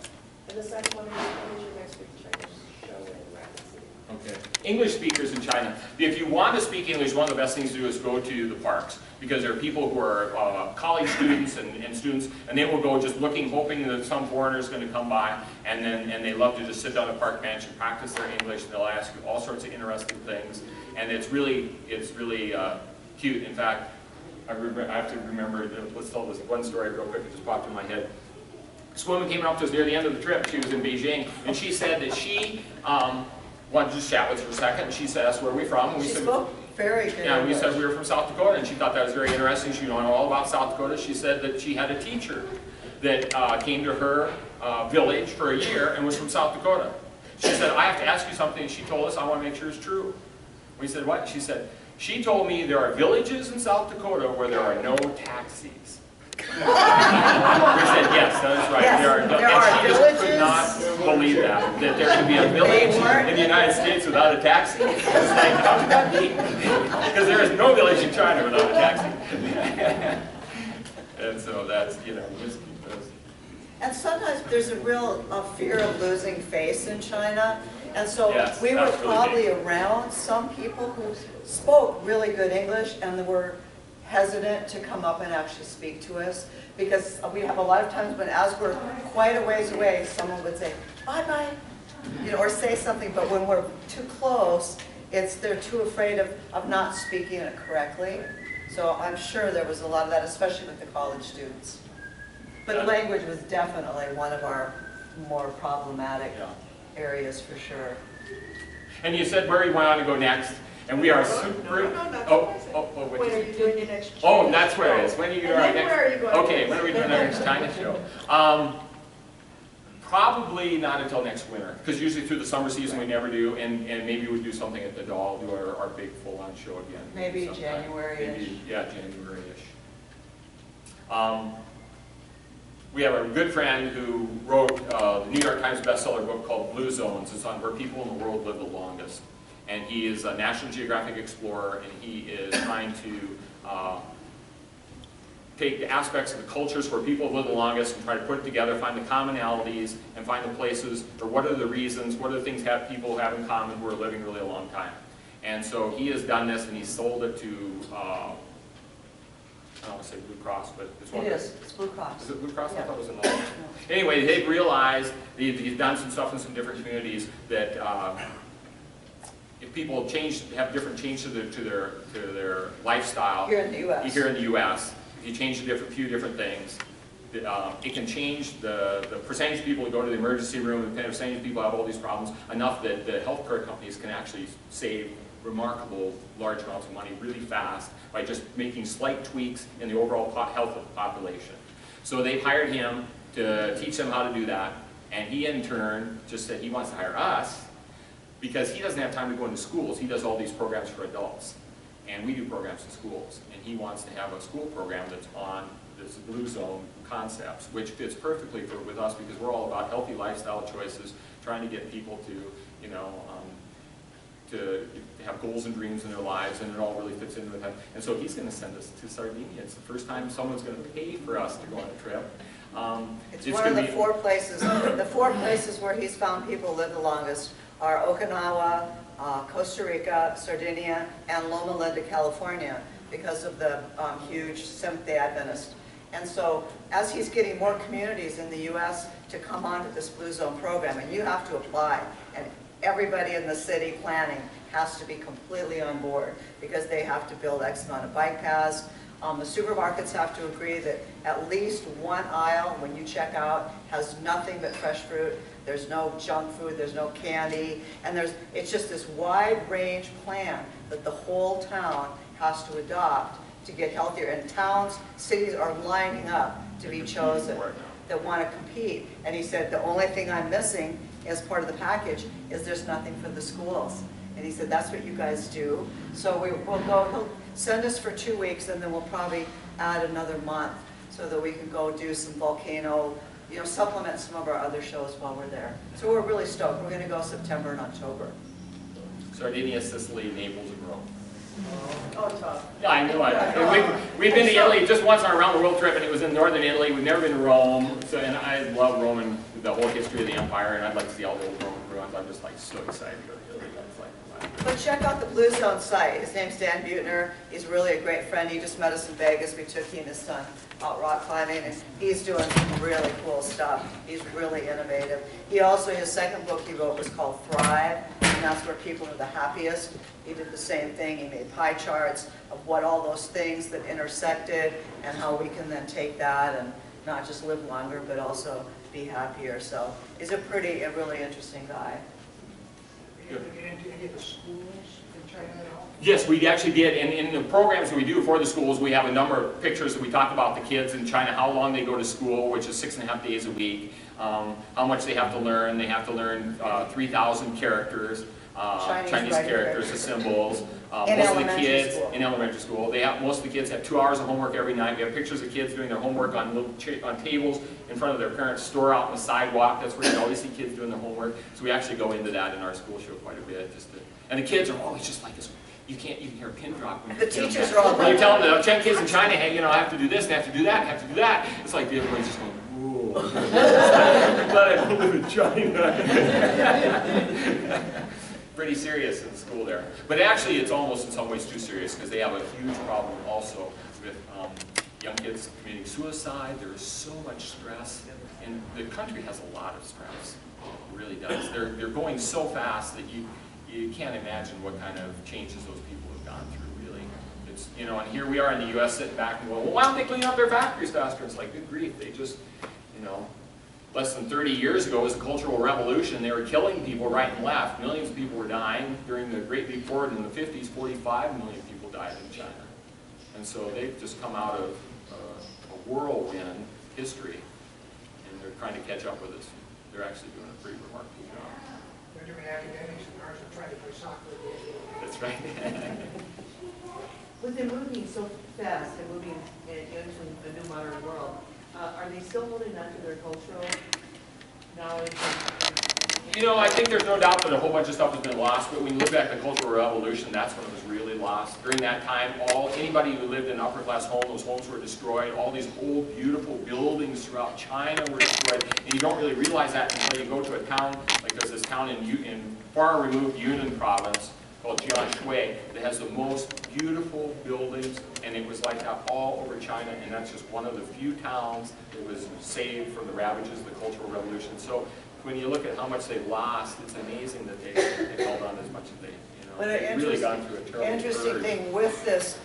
and the second one is when is your next week China show in Rapid City? Okay. English speakers in China. If you want to speak English, one of the best things to do is go to the parks, because there are people who are college students and students, and they will go just looking, hoping that some foreigner is going to come by, and they love to just sit down at a park bench and practice their English, and they'll ask you all sorts of interesting things, and it's really cute. In fact, I have to remember, let's tell this one story real quick, it just popped in my head. This woman came up to us near the end of the trip. She was in Beijing, and she said that she wanted to just chat with us for a second, and she said, "That's where we're from." And we said, spoke very good. Yeah, we said we were from South Dakota, and she thought that was very interesting. She knew all about South Dakota. She said that she had a teacher that came to her village for a year and was from South Dakota. She said, "I have to ask you something." She told us, "I want to make sure it's true." We said, "What?" She said, "She told me there are villages in South Dakota where there are no taxis." We said, "Yes, that is right." Yes, there are she just villages. could not believe that there could be a village in the United States without a taxi. It's like, how could that be? Because there is no village in China without a taxi. And so that's, you know, And sometimes there's a real fear of losing face in China. And so Yes, we were that's really probably big. around some people who spoke really good English and were hesitant to come up and actually speak to us, because we have a lot of times when, as we're quite a ways away, someone would say, "Bye-bye," you know, or say something, but when we're too close, they're too afraid of not speaking it correctly. So I'm sure there was a lot of that, especially with the college students. But language was definitely one of our more problematic areas for sure. And you said where you want to go next, and we are super. When are you doing your next China Oh, that's where it is. show? When are you And doing our then next? where are you going Okay, next? when are we doing our next China show? Probably not until next winter, because usually through the summer season we never do, and maybe we'll do something at the Doll, do our big full-on show again. Maybe sometime. January-ish. Maybe, yeah, January-ish. We have a good friend who wrote the New York Times bestseller book called Blue Zones. It's on where people in the world live the longest. And he is a National Geographic explorer, and he is trying to take the aspects of the cultures where people live the longest and try to put it together, find the commonalities, and find the places, or what are the reasons, what are the things people have in common who are living really a long time. And so he has done this, and he sold it to, I don't want to say Blue Cross, but it's one It of is. It's Blue Cross. Is it Blue Cross? I Yeah. thought it was another one. Anyway, they've realized, he's done some stuff in some different communities, that if people have different change to their lifestyle. Here in the U.S. Here in the U.S., if you change a few different things, it can change the percentage of people who go to the emergency room, the percentage of people who have all these problems, enough that the healthcare companies can actually save remarkable large amounts of money really fast by just making slight tweaks in the overall health of the population. So they hired him to teach them how to do that, and he in turn just said he wants to hire us because he doesn't have time to go into schools. He does all these programs for adults, and we do programs in schools, and he wants to have a school program that's on this Blue Zone concepts, which fits perfectly with us because we're all about healthy lifestyle choices, trying to get people to, you know, to have goals and dreams in their lives, and it all really fits in with him. And so he's going to send us to Sardinia. It's the first time someone's going to pay for us to go on a trip. It's one of the four places. The four places where he's found people live the longest are Okinawa, Costa Rica, Sardinia, and Loma Linda, California, because of the huge Seventh-day Adventist. And so as he's getting more communities in the U.S. to come onto this Blue Zone program, and you have to apply, and everybody in the city planning has to be completely on board because they have to build X amount of bike paths. The supermarkets have to agree that at least one aisle, when you check out, has nothing but fresh fruit. There's no junk food, there's no candy, and it's just this wide range plan that the whole town has to adopt to get healthier. And towns, cities are lining up to be chosen that want to compete. And he said, the only thing I'm missing as part of the package is there's nothing for the schools. And he said, that's what you guys do. So we'll go, he'll send us for 2 weeks, and then we'll probably add another month so that we can go do some volcano, supplement some of our other shows while we're there. So we're really stoked. We're going to go September and October. Sardinia, Sicily, Naples, and Rome. Oh, tough. Yeah, I know. We've been to Italy just once on a round the world trip, and it was in northern Italy. We've never been to Rome, and I love Rome and the whole history of the empire, and I'd like to see all the old Roman ruins. I'm just so excited to go to Italy. But check out the Blue Zone site. His name's Dan Butner. He's really a great friend. He just met us in Vegas. We took he and his son out rock climbing, and he's doing some really cool stuff. He's really innovative. He also, his second book he wrote was called Thrive, and that's where people are the happiest. He did the same thing. He made pie charts of what all those things that intersected and how we can then take that and not just live longer, but also be happier. So he's a really interesting guy. Any of the schools in China at all? Yes, we actually did. And in the programs that we do for the schools, we have a number of pictures that we talk about the kids in China, how long they go to school, which is 6.5 days a week, how much they have to learn. They have to learn 3,000 characters, Chinese characters, the symbols. Most of the kids in elementary school, most of the kids have 2 hours of homework every night. We have pictures of kids doing their homework on tables in front of their parents' store out on the sidewalk. That's where you always see kids doing their homework. So we actually go into that in our school show quite a bit. And the kids are always just like us. You can hear a pin drop when the teachers are all when you tell them the 10 kids in China, hey, I have to do this, and I have to do that, and I have to do that. It's like everybody's just going, whoa. I'm glad I don't live in China. Pretty serious in school there. But actually, it's almost in some ways too serious because they have a huge problem also with young kids committing suicide. There is so much stress, and the country has a lot of stress. It really does. They're going so fast that you can't imagine what kind of changes those people have gone through, really. It's, and here we are in the U.S. sitting back and going, well, why don't they clean up their factories faster? It's like, good grief, they just, less than 30 years ago was the Cultural Revolution. They were killing people right and left. Millions of people were dying. During the Great Leap Forward in the 50s, 45 million people died in China. And so they've just come out of a whirlwind history, and they're trying to catch up with us. They're actually doing a pretty remarkable job. They're doing academics and ours are trying to play soccer. That's right. With them moving so fast and moving into a new modern world, are they still holding on to their cultural knowledge? I think there's no doubt that a whole bunch of stuff has been lost, but when you look back at the Cultural Revolution, that's when it was really lost. During that time, anybody who lived in an upper-class home, those homes were destroyed. All these old, beautiful buildings throughout China were destroyed, and you don't really realize that until you go to a town, like there's this town in far-removed Yunnan province called Jianshui that has the most beautiful buildings, and it was like that all over China, and that's just one of the few towns that was saved from the ravages of the Cultural Revolution. So when you look at how much they've lost, it's amazing that they held on as much as they, they've really gone through a terrible interesting purge. thing with this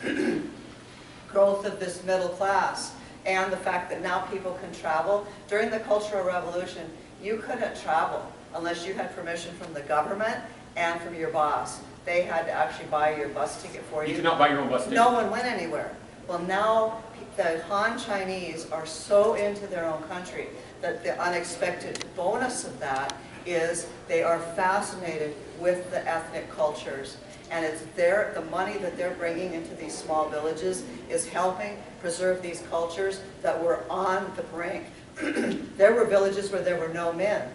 growth of this middle class and the fact that now people can travel. During the Cultural Revolution, you couldn't travel unless you had permission from the government and from your boss. They had to actually buy your bus ticket for you. You could not buy your own bus ticket. No one went anywhere. Well, now the Han Chinese are so into their own country that the unexpected bonus of that is they are fascinated with the ethnic cultures. And it's the money that they're bringing into these small villages is helping preserve these cultures that were on the brink. There were villages where there were no men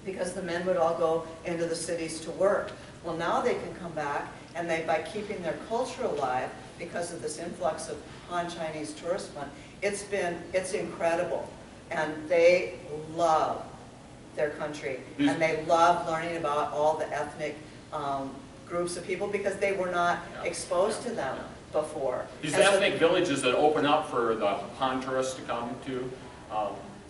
because the men would all go into the cities to work. Well, now they can come back, and by keeping their culture alive, because of this influx of Han Chinese tourists, it's incredible. And they love their country, and they love learning about all the ethnic groups of people because they were not exposed to them before. These And so- ethnic villages that open up for the Han tourists to come to,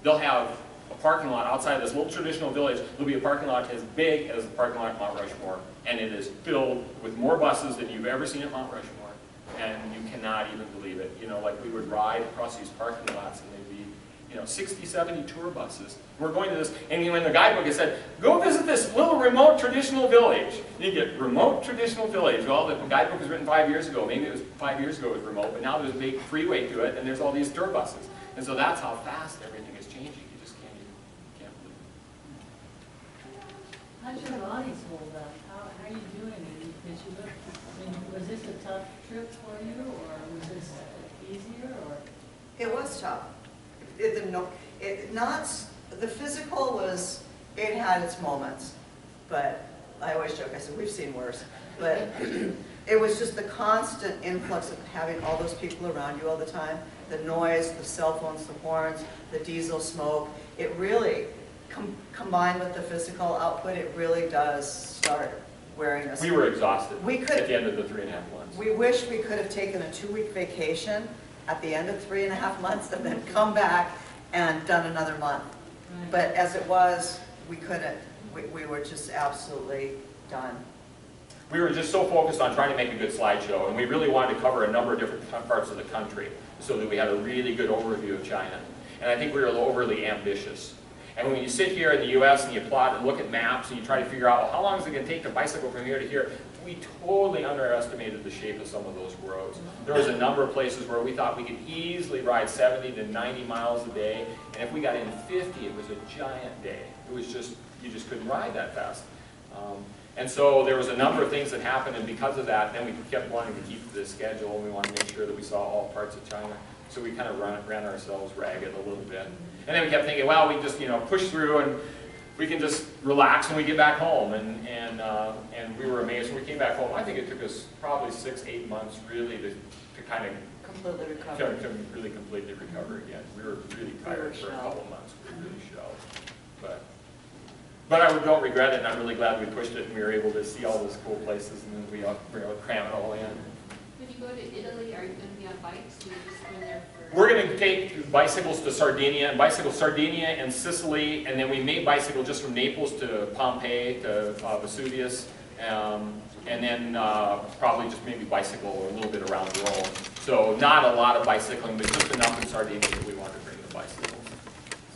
they'll have a parking lot outside this little traditional village. There'll be a parking lot as big as the parking lot at Mount Rushmore, and it is filled with more buses than you've ever seen at Mount Rushmore. And you cannot even believe it. You know, like we would ride across these parking lots, and they'd be, you know, 60, 70 tour buses. We're going to this, and in the guidebook it said, go visit this little remote traditional village. You get remote traditional village. Well, the guidebook was written 5 years ago. Maybe it was 5 years ago it was remote, but now there's a big freeway to it, and there's all these tour buses. And so that's how fast everything is changing. You just can't believe it. How's your bodies hold up? How are you doing? Did you look, I mean, was this a tough trip for you, or was this easier, or? It was tough. The physical was, it had its moments, but I always joke, I said, we've seen worse. But it was just the constant influx of having all those people around you all the time, the noise, the cell phones, the horns, the diesel smoke. It really, combined with the physical output, it really does start wearing us. We were exhausted We could- at the end of the 3.5 months. We wish we could have taken a 2-week vacation at the end of 3.5 months and then come back and done another month. Right. But as it was, we couldn't. We were just absolutely done. We were just so focused on trying to make a good slideshow, and we really wanted to cover a number of different parts of the country so that we had a really good overview of China. And I think we were overly ambitious. And when you sit here in the U.S. and you plot and look at maps and you try to figure out, well, how long is it going to take to bicycle from here to here, we totally underestimated the shape of some of those roads. There was a number of places where we thought we could easily ride 70 to 90 miles a day, and if we got in 50, it was a giant day. It was just, you just couldn't ride that fast. And so there was a number of things that happened, and because of that, then we kept wanting to keep to this schedule, and we wanted to make sure that we saw all parts of China. So we kind of ran ourselves ragged a little bit. And then we kept thinking, well, we just, you know, push through and we can just relax when we get back home. And we were amazed when we came back home. I think it took us probably 6-8 months really to kind of Completely recovered. to really completely recover again. We were really tired for a couple months. We were really shelled. But I don't regret it, and I'm really glad we pushed it and we were able to see all those cool places, and then we were able to cram it all in. When you go to Italy, are you going to be on bikes? Or you just go there for... We're going to take bicycles to Sardinia, and Sicily, and then we may bicycle just from Naples to Pompeii, to Vesuvius, and then probably just maybe bicycle a little bit around Rome. So not a lot of bicycling, but just enough in Sardinia that we wanted to bring the bicycles.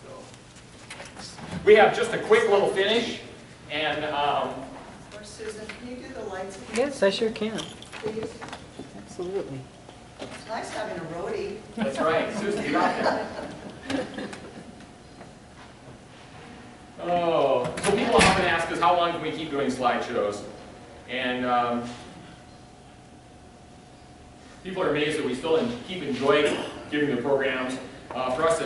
So we have just a quick little finish, and Or Susan, can you do the lights again, Yes, I sure can. please? Absolutely. It's nice having a roadie. that's right, Susan, you got that. Oh, so people often ask us, how long can we keep doing slideshows? And people are amazed that we still keep enjoying giving the programs. For us,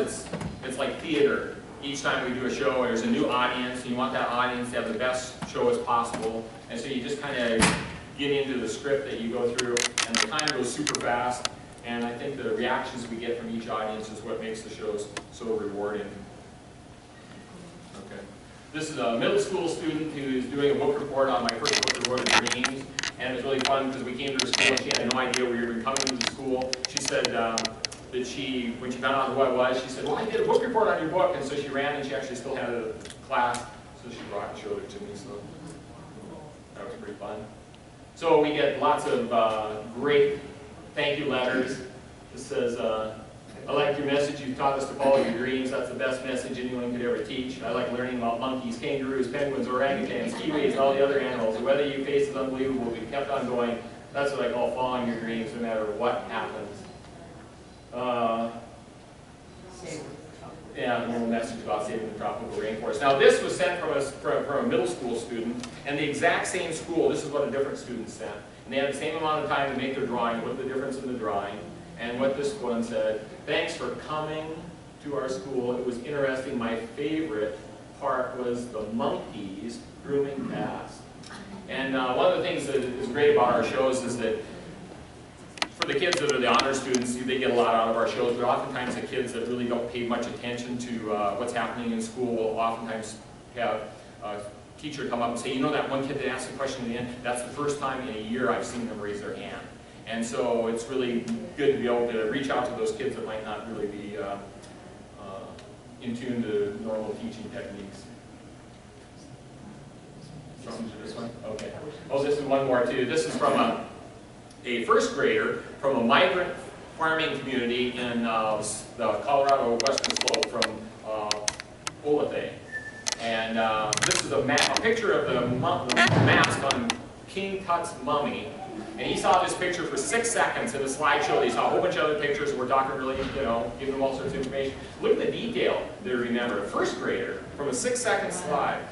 it's like theater. Each time we do a show, there's a new audience, and you want that audience to have the best show as possible. And so you just kind of get into the script that you go through, and the time goes super fast. And I think the reactions we get from each audience is what makes the shows so rewarding. Okay. This is a middle school student who is doing a book report on my first book report of dreams. And it was really fun because we came to her school and she had no idea we were coming to the school. She said that when she found out who I was, she said, well, I did a book report on your book. And so she ran and she actually still had a class. So she brought and showed it to me. So that was pretty fun. So we get lots of great thank you letters. This says, I like your message. You've taught us to follow your dreams. That's the best message anyone could ever teach. I like learning about monkeys, kangaroos, penguins, orangutans, kiwis, and all the other animals. The weather you face is unbelievable. We've kept on going. That's what I call following your dreams no matter what happens. Yeah, a little message about saving the tropical rainforest. Now this was sent from a middle school student, and the exact same school, this is what a different student sent. And they had the same amount of time to make their drawing, what the difference in the drawing, and what this one said, thanks for coming to our school. It was interesting. My favorite part was the monkeys grooming Tass. And one of the things that is great about our shows is that for the kids that are the honor students, they get a lot out of our shows, but oftentimes the kids that really don't pay much attention to what's happening in school will oftentimes have teacher come up and say, you know that one kid that asked a question at the end? That's the first time in a year I've seen them raise their hand. And so it's really good to be able to reach out to those kids that might not really be in tune to normal teaching techniques. Something to this one? Okay. Oh, this is one more too. This is from a first grader from a migrant farming community in the Colorado Western Slope from Olathe. And this is a picture of the mask on King Tut's mummy. And he saw this picture for 6 seconds in a slideshow. He saw a whole bunch of other pictures, and we're talking really, you know, giving them all sorts of information. Look at the detail that we remember. A first grader from a 6-second slide.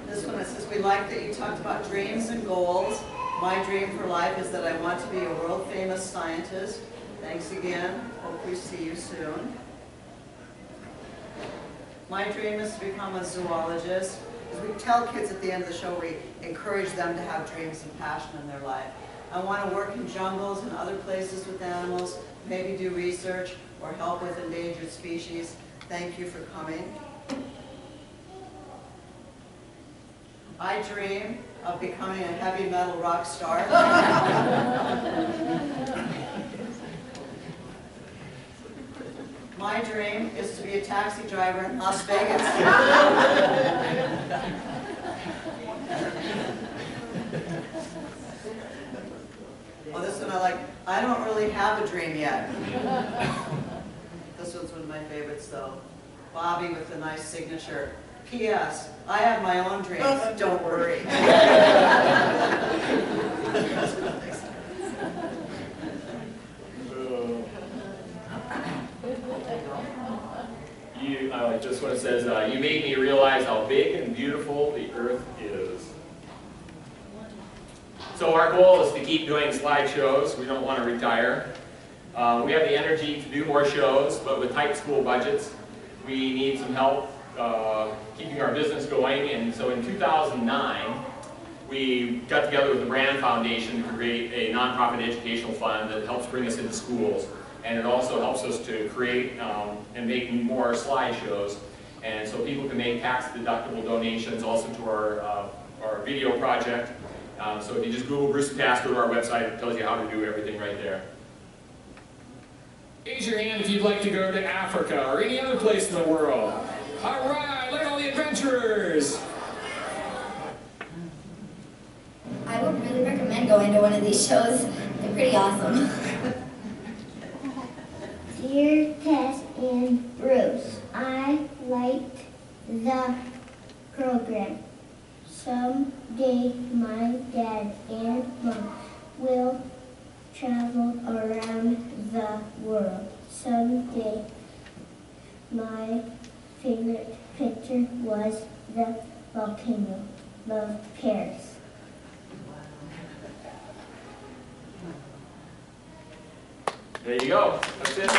This one, it says, we like that you talked about dreams and goals. My dream for life is that I want to be a world-famous scientist. Thanks again. Hope we see you soon. My dream is to become a zoologist. As we tell kids at the end of the show, we encourage them to have dreams and passion in their life. I want to work in jungles and other places with animals, maybe do research or help with endangered species. Thank you for coming. I dream of becoming a heavy metal rock star. My dream is to be a taxi driver in Las Vegas. Oh, this one I like. I don't really have a dream yet. This one's one of my favorites, though. Bobby with a nice signature. P.S. I have my own dreams. Don't worry. I like this one. It says, you made me realize how big and beautiful the earth is. So our goal is to keep doing slideshows. We don't want to retire. We have the energy to do more shows, but with tight school budgets, we need some help keeping our business going. And so in 2009, we got together with the Brand Foundation to create a nonprofit educational fund that helps bring us into schools. And it also helps us to create and make more slideshows. And so people can make tax-deductible donations also to our video project. So if you just Google Bruce and Tass, go to our website, it tells you how to do everything right there. Raise your hand if you'd like to go to Africa or any other place in the world. All right, look at all the adventurers. I would really recommend going to one of these shows. They're pretty awesome. Dear Tess and Bruce, I liked the program. Someday my dad and mom will travel around the world. Someday my favorite picture was the volcano. Love, Paris. There you go. That's it.